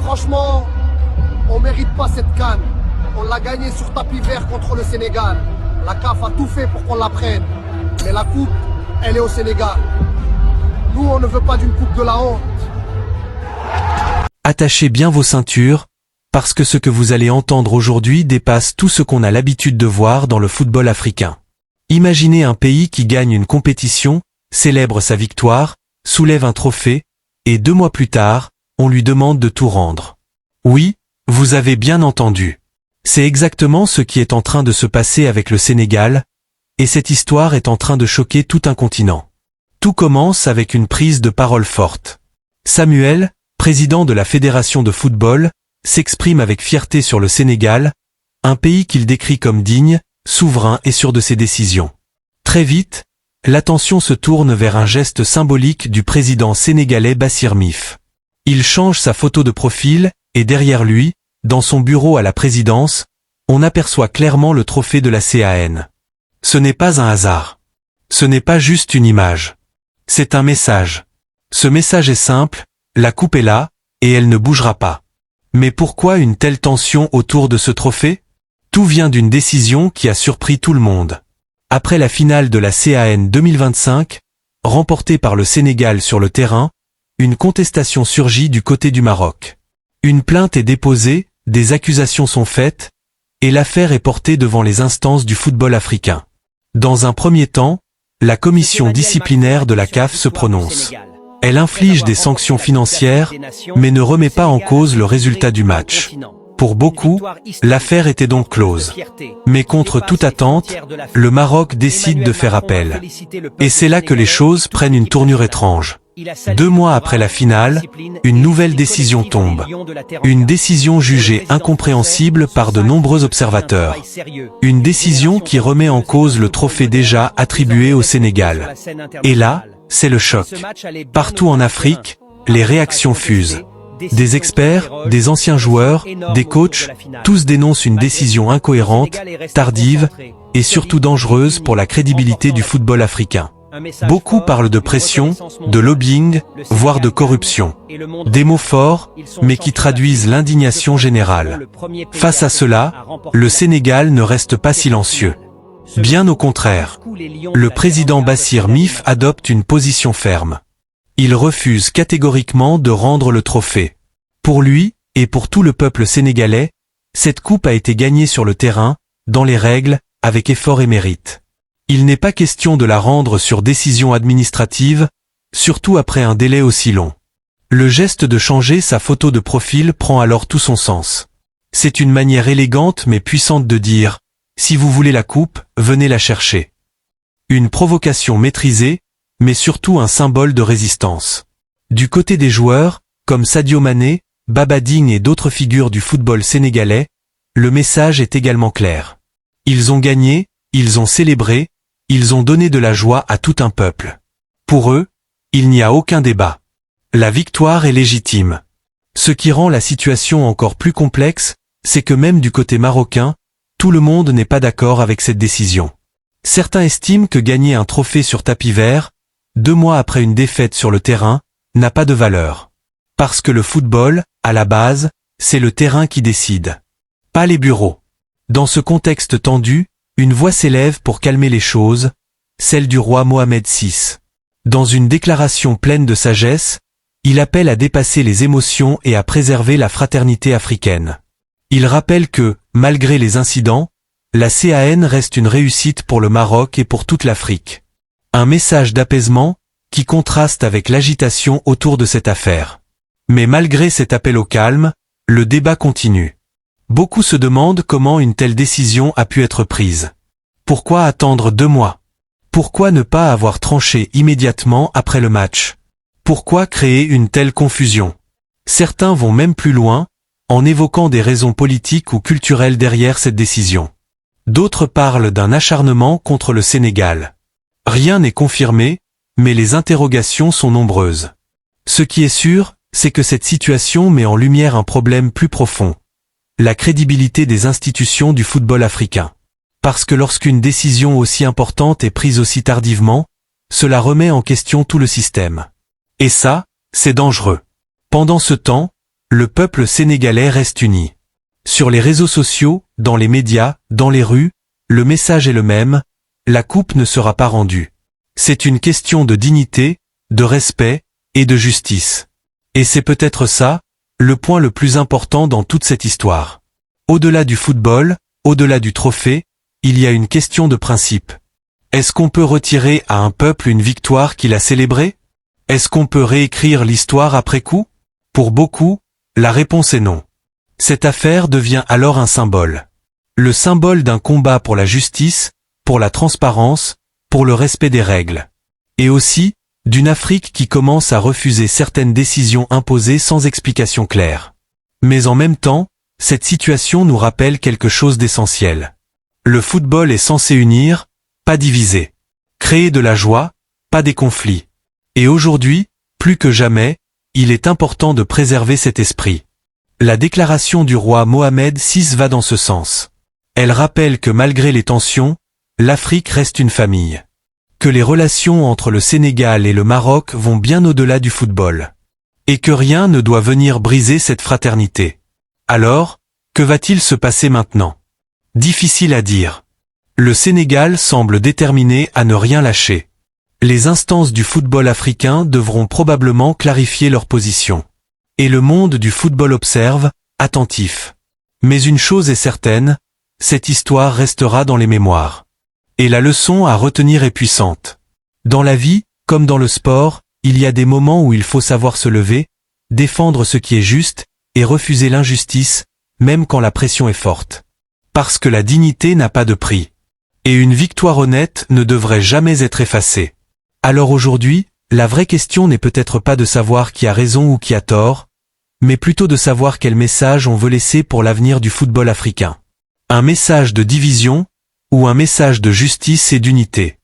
Franchement, on mérite pas cette CAN. On l'a gagnée sur tapis vert contre le Sénégal. La CAF a tout fait pour qu'on la prenne. Mais la coupe, elle est au Sénégal. Nous, on ne veut pas d'une coupe de la honte. Attachez bien vos ceintures, parce que ce que vous allez entendre aujourd'hui dépasse tout ce qu'on a l'habitude de voir dans le football africain. Imaginez un pays qui gagne une compétition, célèbre sa victoire, soulève un trophée, et 2 mois plus tard, on lui demande de tout rendre. Oui, vous avez bien entendu. C'est exactement ce qui est en train de se passer avec le Sénégal, et cette histoire est en train de choquer tout un continent. Tout commence avec une prise de parole forte. Samuel, président de la Fédération de football, s'exprime avec fierté sur le Sénégal, un pays qu'il décrit comme digne, souverain et sûr de ses décisions. Très vite, l'attention se tourne vers un geste symbolique du président sénégalais Bassir Mif. Il change sa photo de profil, et derrière lui, dans son bureau à la présidence, on aperçoit clairement le trophée de la CAN. Ce n'est pas un hasard. Ce n'est pas juste une image. C'est un message. Ce message est simple, la coupe est là, et elle ne bougera pas. Mais pourquoi une telle tension autour de ce trophée? Tout vient d'une décision qui a surpris tout le monde. Après la finale de la CAN 2025, remportée par le Sénégal sur le terrain, une contestation surgit du côté du Maroc. Une plainte est déposée, des accusations sont faites, et l'affaire est portée devant les instances du football africain. Dans un premier temps, la commission disciplinaire de la CAF se prononce. Elle inflige des sanctions financières, mais ne remet pas en cause le résultat du match. Pour beaucoup, l'affaire était donc close. Mais contre toute attente, le Maroc décide de faire appel. Et c'est là que les choses prennent une tournure étrange. 2 mois après la finale, une nouvelle décision tombe. Une décision jugée incompréhensible par de nombreux observateurs. Une décision qui remet en cause le trophée déjà attribué au Sénégal. Et là, c'est le choc. Partout en Afrique, les réactions fusent. Des experts, des anciens joueurs, des coachs, tous dénoncent une décision incohérente, tardive, et surtout dangereuse pour la crédibilité du football africain. Beaucoup parlent de pression, de lobbying, voire de corruption. Des mots forts, mais qui traduisent l'indignation générale. Face à cela, le Sénégal ne reste pas silencieux. Bien au contraire. Le président Bassir Mif adopte une position ferme. Il refuse catégoriquement de rendre le trophée. Pour lui, et pour tout le peuple sénégalais, cette coupe a été gagnée sur le terrain, dans les règles, avec effort et mérite. Il n'est pas question de la rendre sur décision administrative, surtout après un délai aussi long. Le geste de changer sa photo de profil prend alors tout son sens. C'est une manière élégante mais puissante de dire « Si vous voulez la coupe, venez la chercher ». Une provocation maîtrisée, mais surtout un symbole de résistance. Du côté des joueurs, comme Sadio Mané, Baba Dieng et d'autres figures du football sénégalais, le message est également clair. Ils ont gagné, ils ont célébré, ils ont donné de la joie à tout un peuple. Pour eux, il n'y a aucun débat. La victoire est légitime. Ce qui rend la situation encore plus complexe, c'est que même du côté marocain, tout le monde n'est pas d'accord avec cette décision. Certains estiment que gagner un trophée sur tapis vert, 2 mois après une défaite sur le terrain, n'a pas de valeur. Parce que le football, à la base, c'est le terrain qui décide. Pas les bureaux. Dans ce contexte tendu, une voix s'élève pour calmer les choses, celle du roi Mohamed VI. Dans une déclaration pleine de sagesse, il appelle à dépasser les émotions et à préserver la fraternité africaine. Il rappelle que, malgré les incidents, la CAN reste une réussite pour le Maroc et pour toute l'Afrique. Un message d'apaisement, qui contraste avec l'agitation autour de cette affaire. Mais malgré cet appel au calme, le débat continue. Beaucoup se demandent comment une telle décision a pu être prise. Pourquoi attendre 2 mois? Pourquoi ne pas avoir tranché immédiatement après le match? Pourquoi créer une telle confusion? Certains vont même plus loin, en évoquant des raisons politiques ou culturelles derrière cette décision. D'autres parlent d'un acharnement contre le Sénégal. Rien n'est confirmé, mais les interrogations sont nombreuses. Ce qui est sûr, c'est que cette situation met en lumière un problème plus profond. La crédibilité des institutions du football africain. Parce que lorsqu'une décision aussi importante est prise aussi tardivement, cela remet en question tout le système. Et ça, c'est dangereux. Pendant ce temps, Le peuple sénégalais reste uni. Sur les réseaux sociaux, dans les médias, dans les rues, le message est le même, la coupe ne sera pas rendue. C'est une question de dignité, de respect et de justice. Et c'est peut-être ça, le point le plus important dans toute cette histoire. Au-delà du football, au-delà du trophée, il y a une question de principe. Est-ce qu'on peut retirer à un peuple une victoire qu'il a célébrée? Est-ce qu'on peut réécrire l'histoire après coup? Pour beaucoup, la réponse est non. Cette affaire devient alors un symbole. Le symbole d'un combat pour la justice, pour la transparence, pour le respect des règles. Et aussi, d'une Afrique qui commence à refuser certaines décisions imposées sans explication claire. Mais en même temps, cette situation nous rappelle quelque chose d'essentiel. Le football est censé unir, pas diviser. Créer de la joie, pas des conflits. Et aujourd'hui, plus que jamais, il est important de préserver cet esprit. La déclaration du roi Mohamed VI va dans ce sens. Elle rappelle que malgré les tensions, l'Afrique reste une famille. Que les relations entre le Sénégal et le Maroc vont bien au-delà du football. Et que rien ne doit venir briser cette fraternité. Alors, que va-t-il se passer maintenant? Difficile à dire. Le Sénégal semble déterminé à ne rien lâcher. Les instances du football africain devront probablement clarifier leur position. Et le monde du football observe, attentif. Mais une chose est certaine, cette histoire restera dans les mémoires. Et la leçon à retenir est puissante. Dans la vie, comme dans le sport, il y a des moments où il faut savoir se lever, défendre ce qui est juste, et refuser l'injustice, même quand la pression est forte. Parce que la dignité n'a pas de prix. Et une victoire honnête ne devrait jamais être effacée. Alors aujourd'hui, la vraie question n'est peut-être pas de savoir qui a raison ou qui a tort, mais plutôt de savoir quel message on veut laisser pour l'avenir du football africain. Un message de division, ou un message de justice et d'unité.